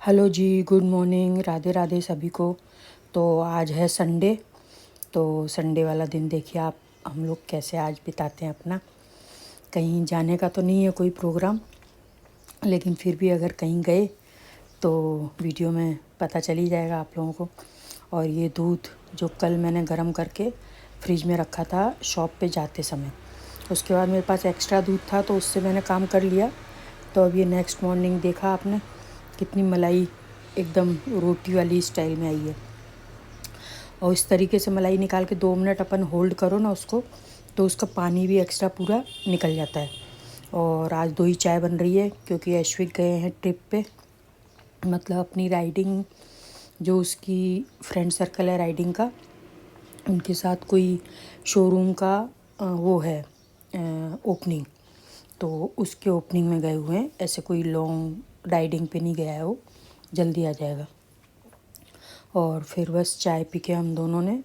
Hello जी, good morning, Radhe Radhe सभी को। तो आज है संडे। तो संडे वाला दिन देखिए आप हम लोग कैसे आज बिताते हैं अपना। कहीं जाने का तो नहीं है कोई प्रोग्राम, लेकिन फिर भी अगर कहीं गए तो वीडियो में पता चल ही जाएगा आप लोगों को। और ये दूध जो कल मैंने गर्म करके फ्रिज में रखा था शॉप पे जाते समय, उसके बाद मेरे पास एक्स्ट्रा दूध था तो उससे मैंने काम कर लिया। तो अब ये नेक्स्ट मॉर्निंग देखा आपने कितनी मलाई एकदम रोटी वाली स्टाइल में आई है। और इस तरीके से मलाई निकाल के 2 मिनट अपन होल्ड करो ना उसको, तो उसका पानी भी एक्स्ट्रा पूरा निकल जाता है। और आज 2 ही चाय बन रही है क्योंकि ऐश्विक गए हैं ट्रिप पे, मतलब अपनी राइडिंग, जो उसकी फ्रेंड सर्कल है राइडिंग का, उनके साथ कोई शोरूम का वो है ओपनिंग। तो उसके ओपनिंग में गए हुए हैं, ऐसे कोई लॉन्ग राइडिंग पे नहीं गया है वो, जल्दी आ जाएगा। और फिर बस चाय पी के हम दोनों ने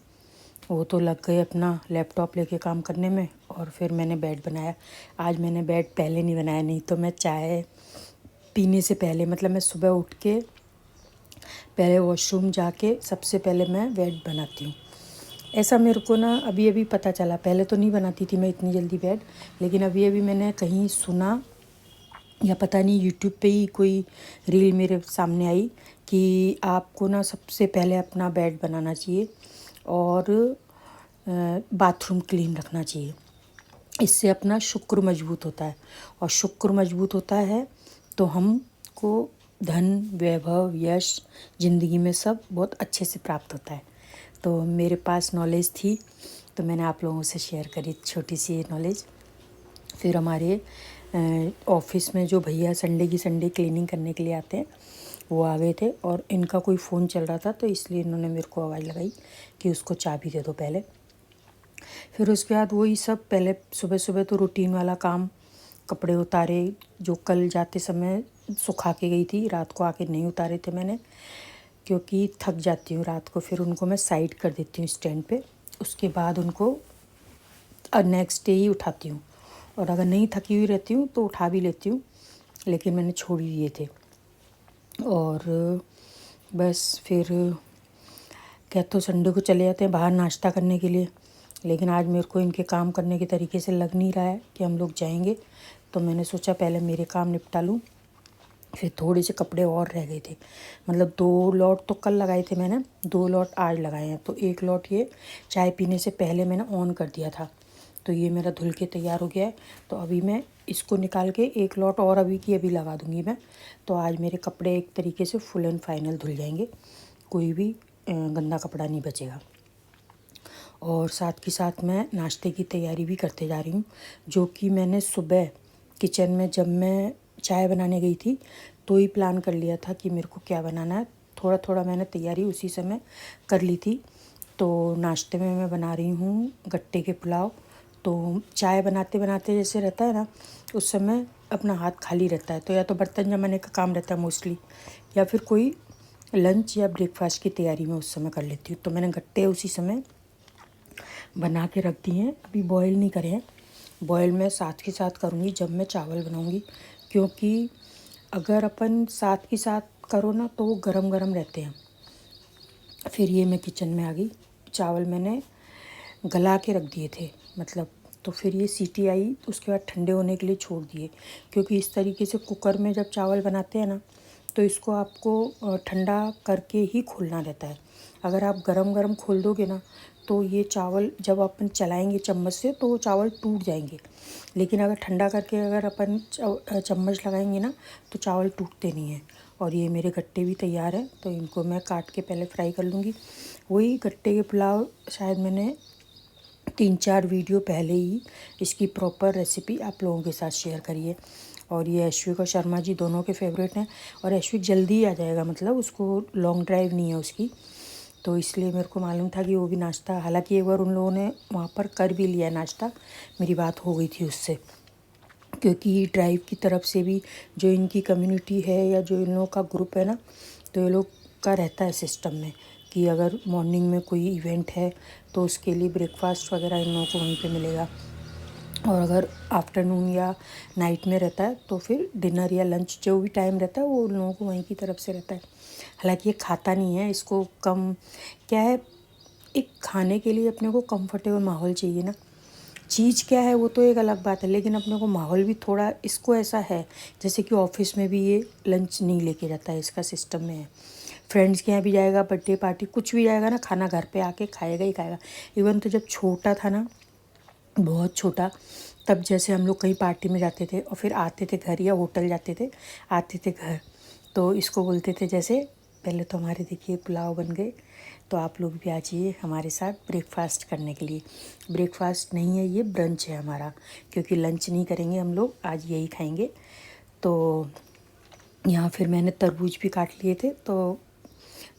वो तो लग गए अपना लैपटॉप लेके काम करने में। और फिर मैंने बेड बनाया। आज मैंने बेड पहले नहीं बनाया, नहीं तो मैं चाय पीने से पहले, मतलब मैं सुबह उठ के पहले वॉशरूम जाके सबसे पहले मैं बेड बनाती हूँ। ऐसा मेरे को ना अभी अभी पता चला, पहले तो नहीं बनाती थी मैं इतनी जल्दी बेड, लेकिन अभी अभी मैंने कहीं सुना या पता नहीं यूट्यूब पे ही कोई रील मेरे सामने आई कि आपको ना सबसे पहले अपना बेड बनाना चाहिए और बाथरूम क्लीन रखना चाहिए। इससे अपना शुक्र मजबूत होता है, और शुक्र मजबूत होता है तो हमको धन, वैभव, यश ज़िंदगी में सब बहुत अच्छे से प्राप्त होता है। तो मेरे पास नॉलेज थी तो मैंने आप लोगों से शेयर करी छोटी सी ये नॉलेज। फिर हमारे ऑफिस में जो भैया संडे की संडे क्लीनिंग करने के लिए आते हैं वो आ गए थे, और इनका कोई फ़ोन चल रहा था तो इसलिए इन्होंने मेरे को आवाज़ लगाई कि उसको चाबी दे दो पहले। फिर उसके बाद वही सब, पहले सुबह सुबह तो रूटीन वाला काम, कपड़े उतारे जो कल जाते समय सुखा के गई थी, रात को आके नहीं उतारे थे मैंने क्योंकि थक जाती हूँ रात को। फिर उनको मैं साइड कर देती हूँ स्टैंड पे, उसके बाद उनको नेक्स्ट डे ही उठाती हूँ। और अगर नहीं थकी हुई रहती हूँ तो उठा भी लेती हूँ, लेकिन मैंने छोड़ ही दिए थे। और बस फिर क्या तो संडे को चले जाते हैं बाहर नाश्ता करने के लिए, लेकिन आज मेरे को इनके काम करने के तरीके से लग नहीं रहा है कि हम लोग जाएंगे। तो मैंने सोचा पहले मेरे काम निपटा लूँ। फिर थोड़े से कपड़े और रह गए थे, मतलब 2 लॉट तो कल लगाए थे मैंने, 2 लॉट आज लगाए हैं। तो 1 लॉट ये चाय पीने से पहले मैंने ऑन कर दिया था, तो ये मेरा धुल के तैयार हो गया है। तो अभी मैं इसको निकाल के 1 लॉट और अभी की अभी लगा दूँगी मैं। तो आज मेरे कपड़े एक तरीके से फुल एंड फाइनल धुल जाएंगे, कोई भी गंदा कपड़ा नहीं बचेगा। और साथ के साथ मैं नाश्ते की तैयारी भी करते जा रही हूँ, जो कि मैंने सुबह किचन में जब मैं चाय बनाने गई थी तो ही प्लान कर लिया था कि मेरे को क्या बनाना है। थोड़ा थोड़ा मैंने तैयारी उसी समय कर ली थी। तो नाश्ते में मैं बना रही हूँ गट्टे के पुलाव। तो चाय बनाते बनाते जैसे रहता है ना, उस समय अपना हाथ खाली रहता है, तो या तो बर्तन जमाने का काम रहता है मोस्टली, या फिर कोई लंच या ब्रेकफास्ट की तैयारी मैं उस समय कर लेती हूँ। तो मैंने गट्टे उसी समय बना के रख दिए हैं, अभी बॉयल नहीं करे हैं। बॉयल मैं साथ के साथ करूँगी जब मैं चावल बनाऊँगी, क्योंकि अगर अपन साथ के साथ करो ना तो वो गरम गरम रहते हैं। फिर ये मैं किचन में आ गई, चावल मैंने गला के रख दिए थे, मतलब तो फिर ये सीटी आई, उसके बाद ठंडे होने के लिए छोड़ दिए। क्योंकि इस तरीके से कुकर में जब चावल बनाते हैं ना, तो इसको आपको ठंडा करके ही खोलना रहता है। अगर आप गरम गरम खोल दोगे ना तो ये चावल जब अपन चलाएंगे चम्मच से तो वो चावल टूट जाएंगे, लेकिन अगर ठंडा करके अगर अपन चम्मच लगाएंगे ना तो चावल टूटते नहीं हैं। और ये मेरे गट्टे भी तैयार हैं, तो इनको मैं काट के पहले फ्राई कर लूँगी। वही गट्टे के पुलाव शायद मैंने 3-4 वीडियो पहले ही इसकी प्रॉपर रेसिपी आप लोगों के साथ शेयर करी है। और ये ऐश्विक और शर्मा जी दोनों के फेवरेट हैं, और ऐश्विक जल्दी ही आ जाएगा, मतलब उसको लॉन्ग ड्राइव नहीं है उसकी, तो इसलिए मेरे को मालूम था कि वो भी नाश्ता, हालांकि एक बार उन लोगों ने वहाँ पर कर भी लिया नाश्ता, मेरी बात हो गई थी उससे। क्योंकि ड्राइव की तरफ से भी जो इनकी कम्युनिटी है या जो इन लोगों का ग्रुप है ना, तो ये लोग का रहता है सिस्टम में कि अगर मॉर्निंग में कोई इवेंट है तो उसके लिए ब्रेकफास्ट वगैरह इन लोगों को वहीं पे मिलेगा। और अगर आफ्टरनून या नाइट में रहता है तो फिर डिनर या लंच जो भी टाइम रहता है वो उन लोगों को वहीं की तरफ से रहता है। हालांकि ये खाता नहीं है, इसको कम क्या है, एक खाने के लिए अपने को कंफर्टेबल माहौल चाहिए ना। चीज़ क्या है वो तो एक अलग बात है, लेकिन अपने को माहौल भी थोड़ा, इसको ऐसा है जैसे कि ऑफिस में भी ये लंच नहीं लेके जाता है, इसका सिस्टम में है। फ्रेंड्स के यहाँ भी जाएगा, बर्थडे पार्टी कुछ भी जाएगा ना, खाना घर पे आके खाएगा ही खाएगा। इवन तो जब छोटा था ना, बहुत छोटा, तब जैसे हम लोग कहीं पार्टी में जाते थे और फिर आते थे घर या होटल जाते थे, आते थे घर, तो इसको बोलते थे जैसे, पहले तो हमारे देखिए पुलाव बन गए, तो आप लोग भी आ जाइए हमारे साथ ब्रेकफास्ट करने के लिए। ब्रेकफास्ट नहीं है, ये ब्रंच है हमारा, क्योंकि लंच नहीं करेंगे हम लोग, आज यही खाएंगे। तो यहाँ फिर मैंने तरबूज भी काट लिए थे, तो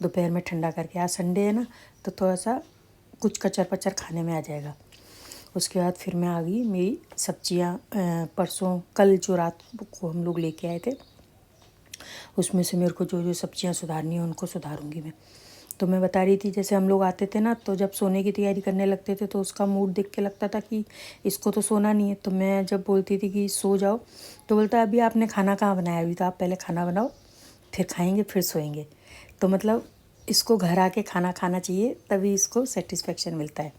दोपहर में ठंडा करके, आज संडे है ना तो थोड़ा सा कुछ कचर पचर खाने में आ जाएगा। उसके बाद फिर मैं आ गई, मेरी सब्जियाँ परसों कल जो रात को हम लोग लेके आए थे, उसमें से मेरे को जो जो सब्जियाँ सुधारनी है उनको सुधारूंगी मैं। तो मैं बता रही थी जैसे हम लोग आते थे ना, तो जब सोने की तैयारी करने लगते थे तो उसका मूड देख के लगता था कि इसको तो सोना नहीं है। तो मैं जब बोलती थी कि सो जाओ, तो बोलता अभी आपने खाना कहाँ बनाया, अभी तो आप पहले खाना बनाओ, फिर खाएंगे फिर सोएंगे। तो मतलब इसको घर आके खाना खाना चाहिए, तभी इसको सेटिस्फेक्शन मिलता है।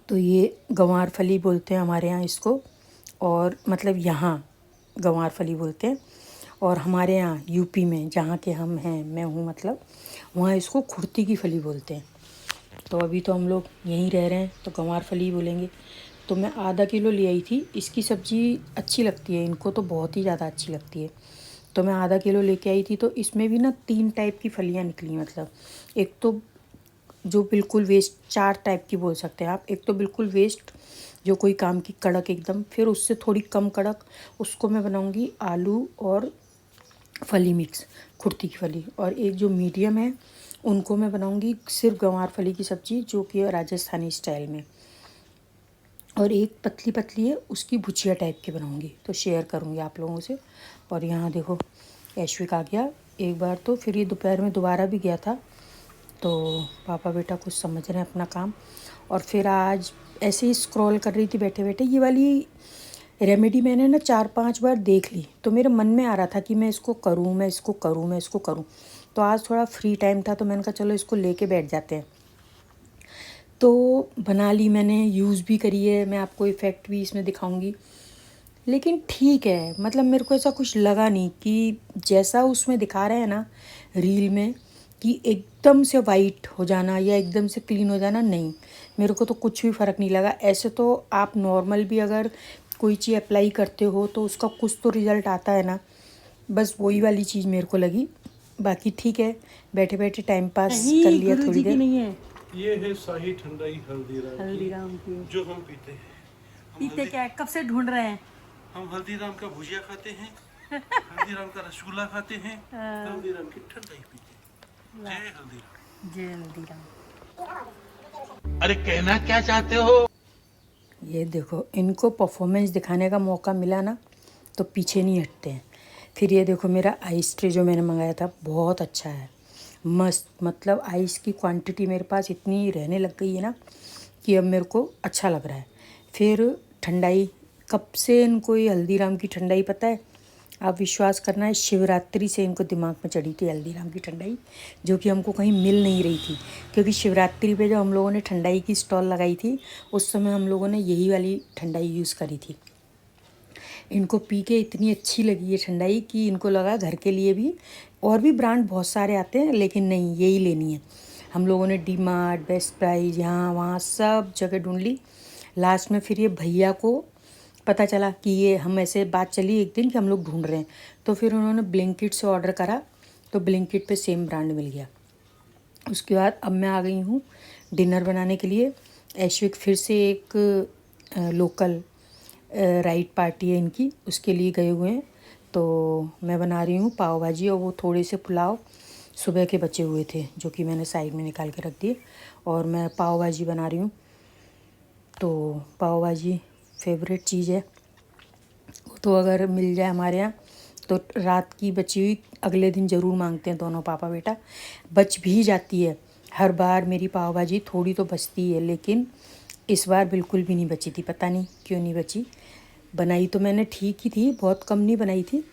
तो ये गंवार फली बोलते हैं हमारे यहाँ इसको, और मतलब यहाँ गंवार फली बोलते हैं, और हमारे यहाँ यूपी में जहाँ के हम हैं, मैं हूँ मतलब, वहाँ इसको खुर्ती की फली बोलते हैं। तो अभी तो हम लोग यहीं रह रहे हैं तो गंवार फली बोलेंगे। तो मैं आधा किलो ले आई थी, इसकी सब्ज़ी अच्छी लगती है इनको, तो बहुत ही ज़्यादा अच्छी लगती है। तो मैं आधा किलो लेके आई थी, तो इसमें भी ना 3 टाइप की फलियाँ निकली, मतलब एक तो जो बिल्कुल वेस्ट, 4 टाइप की बोल सकते हैं आप। एक तो बिल्कुल वेस्ट, जो कोई काम की, कड़क एकदम, फिर उससे थोड़ी कम कड़क, उसको मैं बनाऊंगी आलू और फली मिक्स, कुर्ती की फली। और एक जो मीडियम है, उनको मैं बनाऊंगी सिर्फ गंवार फली की सब्ज़ी, जो कि राजस्थानी स्टाइल में। और एक पतली पतली है, उसकी भुजिया टाइप की बनाऊंगी, तो शेयर करूंगी आप लोगों से। और यहाँ देखो ऐश्विक आ गया एक बार, तो फिर ये दोपहर में दोबारा भी गया था। तो पापा बेटा कुछ समझ रहे हैं अपना काम। और फिर आज ऐसे ही स्क्रॉल कर रही थी बैठे बैठे, ये वाली रेमेडी मैंने ना 4-5 बार देख ली, तो मेरे मन में आ रहा था कि मैं इसको करूँ, मैं इसको करूँ, मैं इसको करूँ। तो आज थोड़ा फ्री टाइम था, तो मैंने कहा चलो इसको लेके बैठ जाते हैं। तो बना ली मैंने, यूज़ भी करी है, मैं आपको इफ़ेक्ट भी इसमें दिखाऊंगी। लेकिन ठीक है, मतलब मेरे को ऐसा कुछ लगा नहीं कि जैसा उसमें दिखा रहे हैं ना रील में, कि एकदम से वाइट हो जाना या एकदम से क्लीन हो जाना, नहीं, मेरे को तो कुछ भी फ़र्क नहीं लगा। ऐसे तो आप नॉर्मल भी अगर कोई चीज़ अप्लाई करते हो तो उसका कुछ तो रिज़ल्ट आता है ना, बस वही वाली चीज़ मेरे को लगी। बाकी ठीक है, बैठे बैठे टाइम पास कर लिया थोड़ी देर। नहीं है, ये है शाही ठंडाई हल्दीराम की जो हम पीते हैं। पीते क्या है, कब से ढूंढ रहे हैं। हम हल्दीराम का भुजिया खाते हैं, हल्दीराम का रसगुल्ला खाते हैं, हल्दीराम की ठंडाई पीते हैं। जय हल्दीराम, जय हल्दीराम। अरे कहना क्या चाहते हो। ये देखो, इनको परफॉर्मेंस दिखाने का मौका मिला ना तो पीछे नहीं हटते हैं। फिर ये देखो मेरा आइस ट्रे जो मैंने मंगाया था, बहुत अच्छा है, मस्त, मतलब आइस की क्वांटिटी मेरे पास इतनी रहने लग गई है ना कि अब मेरे को अच्छा लग रहा है। फिर ठंडाई, कब से इनको ये हल्दीराम की ठंडाई, पता है आप विश्वास करना है, शिवरात्रि से इनको दिमाग में चढ़ी थी हल्दीराम की ठंडाई, जो कि हमको कहीं मिल नहीं रही थी। क्योंकि शिवरात्रि पे जब हम लोगों ने ठंडाई की स्टॉल लगाई थी, उस समय हम लोगों ने यही वाली ठंडाई यूज़ करी थी। इनको पी के इतनी अच्छी लगी ये ठंडाई कि इनको लगा घर के लिए भी, और भी ब्रांड बहुत सारे आते हैं लेकिन नहीं, यही लेनी है। हम लोगों ने डी मार्ट, बेस्ट प्राइस, यहाँ वहाँ सब जगह ढूंढ ली। लास्ट में फिर ये भैया को पता चला कि ये, हम ऐसे बात चली एक दिन कि हम लोग ढूंढ रहे हैं, तो फिर उन्होंने ब्लिंकिट से ऑर्डर करा, तो ब्लिंकिट पे सेम ब्रांड मिल गया। उसके बाद अब मैं आ गई हूँ डिनर बनाने के लिए। ऐश्विक फिर से एक लोकल राइट पार्टी है इनकी, उसके लिए गए हुए हैं। तो मैं बना रही हूँ पाव भाजी, और वो थोड़े से पुलाव सुबह के बचे हुए थे जो कि मैंने साइड में निकाल के रख दिए, और मैं पाव भाजी बना रही हूँ। तो पाव भाजी फेवरेट चीज़ है, तो अगर मिल जाए हमारे यहाँ तो रात की बची हुई अगले दिन ज़रूर मांगते हैं दोनों पापा बेटा। बच भी जाती है, हर बार मेरी पाव भाजी थोड़ी तो बचती है, लेकिन इस बार बिल्कुल भी नहीं बची थी, पता नहीं क्यों नहीं बची। बनाई तो मैंने ठीक ही थी, बहुत कम नहीं बनाई थी,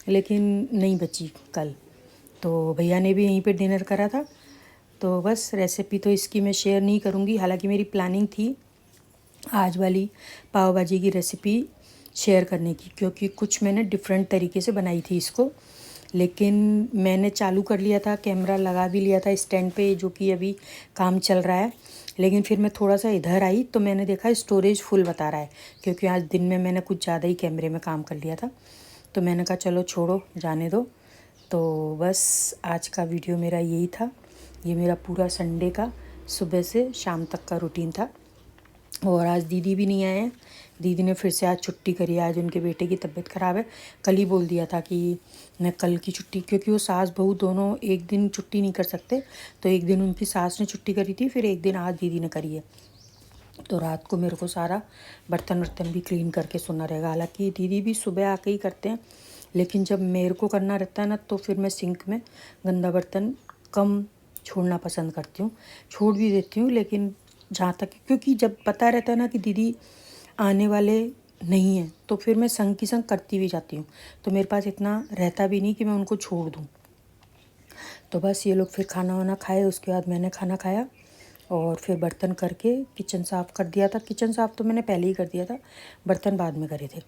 लेकिन नहीं बची कल। तो भैया ने भी यहीं पे डिनर करा था। तो बस रेसिपी तो इसकी मैं शेयर नहीं करूँगी, हालांकि मेरी प्लानिंग थी आज वाली पाव भाजी की रेसिपी शेयर करने की, क्योंकि कुछ मैंने डिफरेंट तरीके से बनाई थी इसको। लेकिन मैंने चालू कर लिया था, कैमरा लगा भी लिया था स्टैंड पे, जो कि अभी काम चल रहा है। लेकिन फिर मैं थोड़ा सा इधर आई तो मैंने देखा स्टोरेज फुल बता रहा है, क्योंकि आज दिन में मैंने कुछ ज़्यादा ही कैमरे में काम कर लिया था। तो मैंने कहा चलो छोड़ो, जाने दो। तो बस आज का वीडियो मेरा यही था। ये मेरा पूरा संडे का सुबह से शाम तक का रूटीन था। और आज दीदी भी नहीं आए हैं, दीदी ने फिर से आज छुट्टी करी है। आज उनके बेटे की तबीयत ख़राब है। कल ही बोल दिया था कि मैं कल की छुट्टी, क्योंकि वो सास बहू दोनों एक दिन छुट्टी नहीं कर सकते, तो एक दिन उनकी सास ने छुट्टी करी थी, फिर एक दिन आज दीदी ने करी है। तो रात को मेरे को सारा बर्तन वर्तन भी क्लीन करके सोना रहेगा। हालांकि दीदी भी सुबह आके ही करते हैं, लेकिन जब मेरे को करना रहता है ना, तो फिर मैं सिंक में गंदा बर्तन कम छोड़ना पसंद करती हूँ। छोड़ भी देती हूँ, लेकिन जहाँ तक, क्योंकि जब पता रहता है ना कि दीदी आने वाले नहीं हैं, तो फिर मैं संग की संग करती भी जाती हूँ। तो मेरे पास इतना रहता भी नहीं कि मैं उनको छोड़ दूँ। तो बस ये लोग फिर खाना वाना खाए, उसके बाद मैंने खाना खाया और फिर बर्तन करके किचन साफ़ कर दिया था। किचन साफ़ तो मैंने पहले ही कर दिया था, बर्तन बाद में करे थे।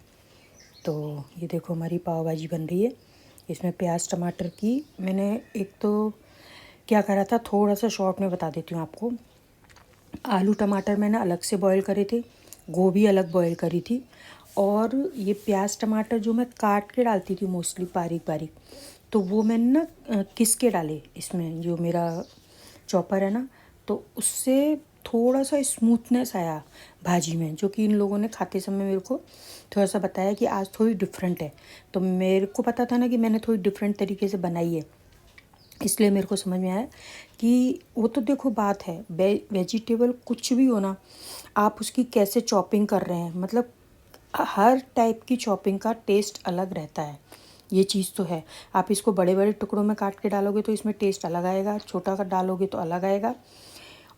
तो ये देखो हमारी पाव भाजी बन रही है। इसमें प्याज टमाटर की मैंने एक तो क्या करा था, थोड़ा सा शॉर्ट में बता देती हूँ आपको। आलू टमाटर मैंने अलग से बॉईल करे थे, गोभी अलग बॉईल करी थी, और ये प्याज टमाटर जो मैं काट के डालती थी मोस्टली बारीक बारीक, तो वो मैंने ना किस के डाले इसमें, जो मेरा चॉपर है ना, तो उससे थोड़ा सा स्मूथनेस आया भाजी में, जो कि इन लोगों ने खाते समय मेरे को थोड़ा सा बताया कि आज थोड़ी डिफरेंट है। तो मेरे को पता था ना कि मैंने थोड़ी डिफरेंट तरीके से बनाई है, इसलिए मेरे को समझ में आया कि वो तो देखो बात है, वेजिटेबल कुछ भी हो ना, आप उसकी कैसे चॉपिंग कर रहे हैं, मतलब हर टाइप की चॉपिंग का टेस्ट अलग रहता है। ये चीज़ तो है। आप इसको बड़े बड़े टुकड़ों में काट के डालोगे तो इसमें टेस्ट अलग आएगा, छोटा कर डालोगे तो अलग आएगा,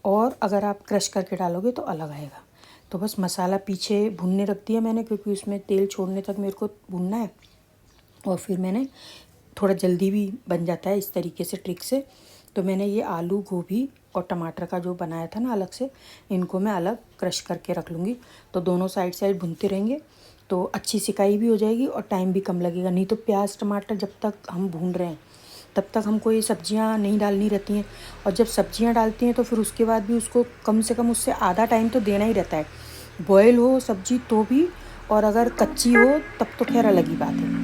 और अगर आप क्रश करके डालोगे तो अलग आएगा। तो बस मसाला पीछे भुनने रख दिया मैंने, क्योंकि उसमें तेल छोड़ने तक मेरे को भुनना है। और फिर मैंने थोड़ा जल्दी भी बन जाता है इस तरीके से, ट्रिक से। तो मैंने ये आलू गोभी और टमाटर का जो बनाया था ना अलग से, इनको मैं अलग क्रश करके रख लूँगी। तो दोनों साइड साइड भुनते रहेंगे तो अच्छी सिकाई भी हो जाएगी और टाइम भी कम लगेगा। नहीं तो प्याज टमाटर जब तक हम भून रहे हैं तब तक हमको ये सब्जियां नहीं डालनी रहती हैं, और जब सब्जियां डालती हैं तो फिर उसके बाद भी उसको कम से कम उससे आधा टाइम तो देना ही रहता है। बॉयल हो सब्जी तो भी, और अगर कच्ची हो तब तो खैर अलग ही बात है।